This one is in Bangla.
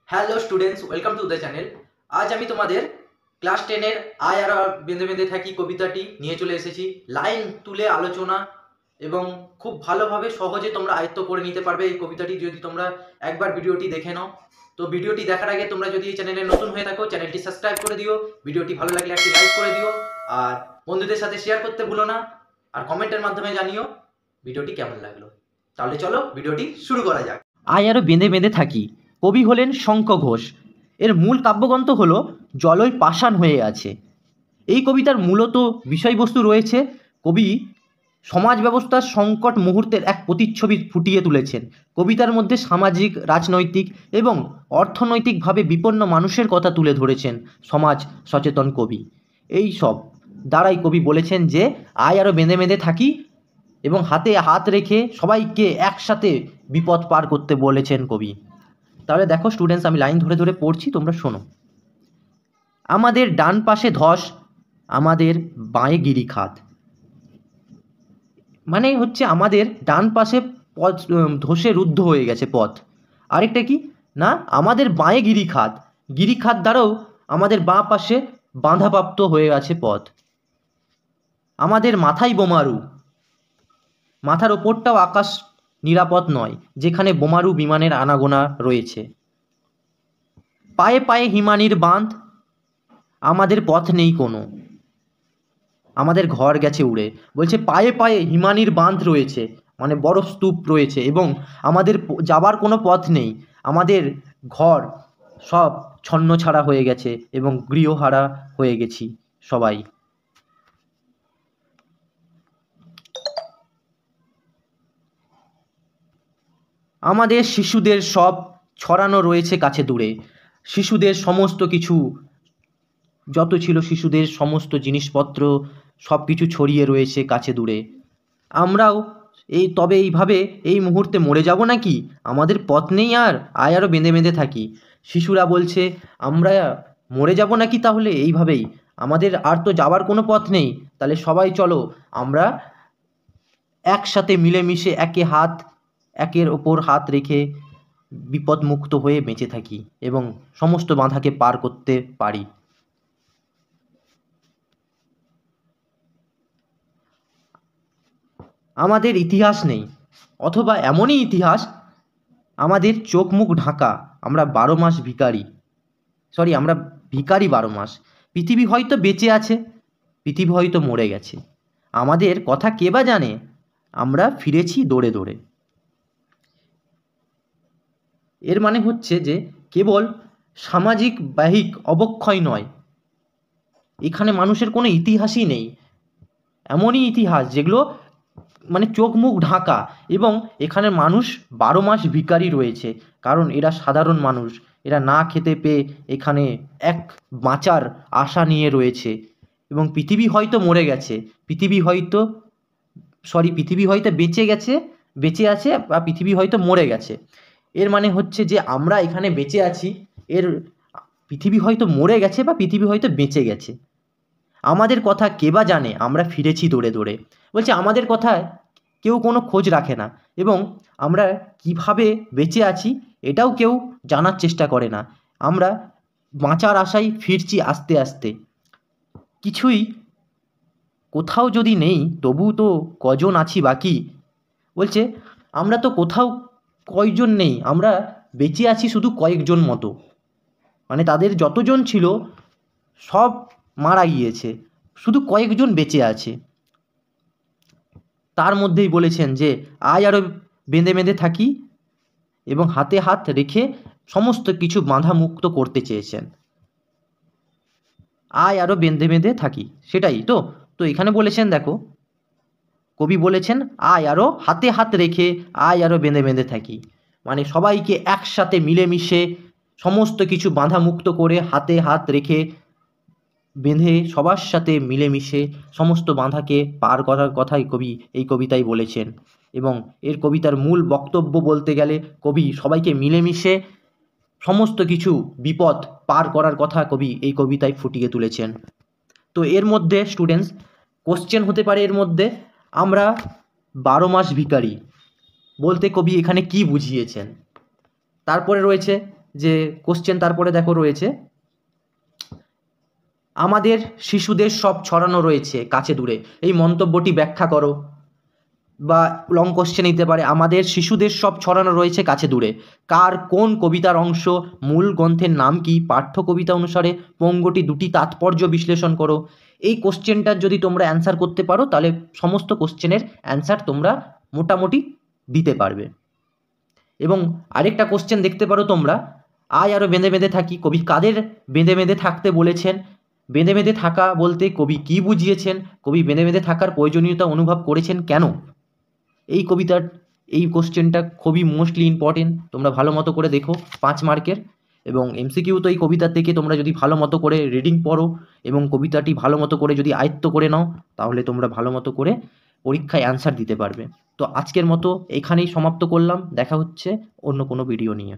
Hello students, welcome to the channel. আজ আমি তোমাদের ক্লাস 10-এর আয় আর বেঁধে বেঁধে থাকি কবিতাটি নিয়ে চলে এসেছি। লাইন তুলে আলোচনা এবং খুব ভালোভাবে সহজে তোমরা আয়ত্ত করে নিতে পারবে এই কবিতাটি যদি তোমরা একবার ভিডিওটি দেখে নাও। তো ভিডিওটি দেখার আগে তোমরা যদি এই চ্যানেলে নতুন হয়ে থাকো, চ্যানেলটি সাবস্ক্রাইব করে দিও, ভিডিওটি ভালো লাগলে একটি লাইক করে দিও, আর বন্ধুদের সাথে শেয়ার করতে ভুলো না, আর কমেন্টের মাধ্যমে জানিও ভিডিওটি কেমন লাগলো। তাহলে চলো ভিডিওটি শুরু করা যাক। আয় আরো বেঁধে বেঁধে থাকি। কবি হলেন শঙ্খ ঘোষ। এর মূল কাব্যগ্রন্থ হল জলই পাষাণ হয়ে আছে। এই কবিতার মূলত বিষয়বস্তু রয়েছে কবি সমাজ ব্যবস্থার সংকট মুহূর্তের এক প্রতিচ্ছবি ফুটিয়ে তুলেছেন। কবিতার মধ্যে সামাজিক, রাজনৈতিক এবং অর্থনৈতিকভাবে বিপন্ন মানুষের কথা তুলে ধরেছেন সমাজ সচেতন কবি। এই সব দ্বারাই কবি বলেছেন যে আয় আরো বেঁধে বেঁধে থাকি এবং হাতে হাত রেখে সবাইকে একসাথে বিপদ পার করতে বলেছেন কবি। তাহলে দেখো স্টুডেন্টস, আমি লাইন ধরে ধরে পড়ছি, তোমরা শোনো। আমাদের ডান পাশে ধস, আমাদের বাঁয়ে গিরিখাত। মানে হচ্ছে আমাদের ডান পাশে পথ ধসে রুদ্ধ হয়ে গেছে পথ। আরেকটা কি না, আমাদের বাঁয়ে গিরিখাত, গিরিখাত দ্বারাও আমাদের বাঁ পাশে বাঁধাপ্রাপ্ত হয়ে আছে পথ। আমাদের মাথায় বোমারু, মাথার ওপরটাও আকাশ নিরাপদ নয়, যেখানে বোমারু বিমানের আনাগোনা রয়েছে। পায়ে পায়ে হিমানির বাঁধ, আমাদের পথ নেই কোনো, আমাদের ঘর গেছে উড়ে। বলছে পায়ে পায়ে হিমানির বাঁধ রয়েছে, মানে বড় স্তূপ রয়েছে, এবং আমাদের যাবার কোনো পথ নেই। আমাদের ঘর সব ছন্নছাড়া হয়ে গেছে এবং গৃহহারা হয়ে গেছি সবাই। আমাদের শিশুদের সব ছড়ানো রয়েছে কাছে দূরে। শিশুদের সমস্ত কিছু যত ছিল, শিশুদের সমস্ত জিনিসপত্র সব কিছু ছড়িয়ে রয়েছে কাছে দূরে। আমরাও তবে এইভাবে এই মুহূর্তে মরে যাব নাকি? আমাদের পথ নেই আর, আয় আরও বেঁধে বেঁধে থাকি। শিশুরা বলছে আমরা মরে যাব নাকি তাহলে এইভাবেই? আমাদের আর তো যাবার কোনো পথ নেই। তাহলে সবাই চলো আমরা একসাথে মিলেমিশে একের ওপর হাত রেখে বিপদমুক্ত হয়ে বেঁচে থাকি এবং সমস্ত বাধাকে পার করতে পারি। আমাদের ইতিহাস নেই, অথবা এমনই ইতিহাস আমাদের চোখ মুখ ঢাকা। আমরা 12 মাস ভিখারি, আমরা ভিখারি 12 মাস। পৃথিবী হয়তো বেঁচে আছে, পৃথিবী হয়তো মরে গেছে, আমাদের কথা কে বা জানে? আমরা ফিরেছি দৌড়ে দৌড়ে। এর মানে হচ্ছে যে কেবল সামাজিক বাহিক অবক্ষয় নয়, এখানে মানুষের কোনো ইতিহাসই নেই। এমনই ইতিহাস যেগুলো মানে চোখ মুখ ঢাকা, এবং এখানে মানুষ 12 মাস ভিখারি রয়েছে, কারণ এরা সাধারণ মানুষ। এরা না খেতে পেয়ে এখানে এক বাঁচার আশা নিয়ে রয়েছে, এবং পৃথিবী হয়তো মরে গেছে, পৃথিবী হয়তো বেঁচে আছে, বা পৃথিবী হয়তো মরে গেছে। এর মানে হচ্ছে যে আমরা এখানে বেঁচে আছি, পৃথিবী হয়তো মরে গেছে বা পৃথিবী হয়তো বেঁচে গেছে। আমাদের কথা কে বা জানে? আমরা ফিরেছি দৌড়ে দৌড়ে। বলছে আমাদের কথায় কেউ কোনো খোঁজ রাখে না, এবং আমরা কিভাবে বেঁচে আছি এটাও কেউ জানার চেষ্টা করে না। আমরা বাঁচার আশায় ফিরছি আস্তে আস্তে। কিছুই কোথাও যদি নেই, তবু তো কজন আছি বাকি। বলছে আমরা তো কোথাও কয়জন নেই, আমরা বেঁচে আছি শুধু কয়েকজন মতো। মানে তাদের যতজন ছিল সব মারা গিয়েছে, শুধু কয়েকজন বেঁচে আছে। তার মধ্যেই বলেছেন যে আয় আরও বেঁধে বেঁধে থাকি, এবং হাতে হাত রেখে সমস্ত কিছু বাধা মুক্ত করতে চেয়েছেন। আয় আরও বেঁধে বেঁধে থাকি, সেটাই তো। তো এখানে বলেছেন, দেখো কবি বলেছেন আয় আরও হাতে হাত রেখে, আয় আরও বেঁধে বেঁধে থাকি। মানে সবাইকে একসাথে মিলেমিশে সমস্ত কিছু বাধা মুক্ত করে হাতে হাত রেখে বেঁধে সবার সাথে মিলেমিশে সমস্ত বাধাকে পার করার কথাই কবি এই কবিতায় বলেছেন। এবং এর কবিতার মূল বক্তব্য বলতে গেলে কবি সবাইকে মিলেমিশে সমস্ত কিছু বিপদ পার করার কথা কবি এই কবিতায় ফুটিয়ে তুলেছেন। তো এর মধ্যে স্টুডেন্টস কোশ্চেন হতে পারে, এর মধ্যে আমরা 12 মাস ভিখারি বলতে কবি এখানে কি বুঝিয়েছেন। তারপরে রয়েছে যে কোশ্চেন তারপরে দেখো রয়েছে, আমাদের শিশুদের সব ছড়ানো রয়েছে কাছে দূরে, এই মন্তব্যটি ব্যাখ্যা করো। বা লং কোশ্চেন নিতে পারে, আমাদের শিশুদের সব ছড়ানো রয়েছে কাছে দূরে, কার কোন কবিতার অংশ, মূল গ্রন্থের নাম কি, পাঠ্য কবিতা অনুসারে পঙ্গটি দুটি তাৎপর্য বিশ্লেষণ করো। এই কোশ্চেনটার যদি তোমরা অ্যান্সার করতে পারো তাহলে সমস্ত কোশ্চেনের অ্যান্সার তোমরা মোটামুটি দিতে পারবে। এবং আরেকটা কোশ্চেন দেখতে পারো তোমরা, আয় আরও বেঁধে বেঁধে থাকি, কবি কাদের বেঁধে বেঁধে থাকতে বলেছেন, বেঁধে বেঁধে থাকা বলতে কবি কী বুঝিয়েছেন, কবি বেঁধে বেঁধে থাকার প্রয়োজনীয়তা অনুভব করেছেন কেন। এই কবিতার এই কোশ্চেনটা খুবই মোস্টলি ইম্পর্টেন্ট, তোমরা ভালো মতো করে দেখো, 5 মার্কের। এবং এমসিকিউ তো এই কবিতার থেকে তোমরা যদি ভালো মতো করে রিডিং পড়ো এবং কবিতাটি ভালো মতো করে যদি আয়ত্ত করে নাও তাহলে তোমরা ভালো মতো করে পরীক্ষায় অ্যান্সার দিতে পারবে। তো আজকের মতো এখানেই সমাপ্ত করলাম, দেখা হচ্ছে অন্য কোনো ভিডিও নিয়ে।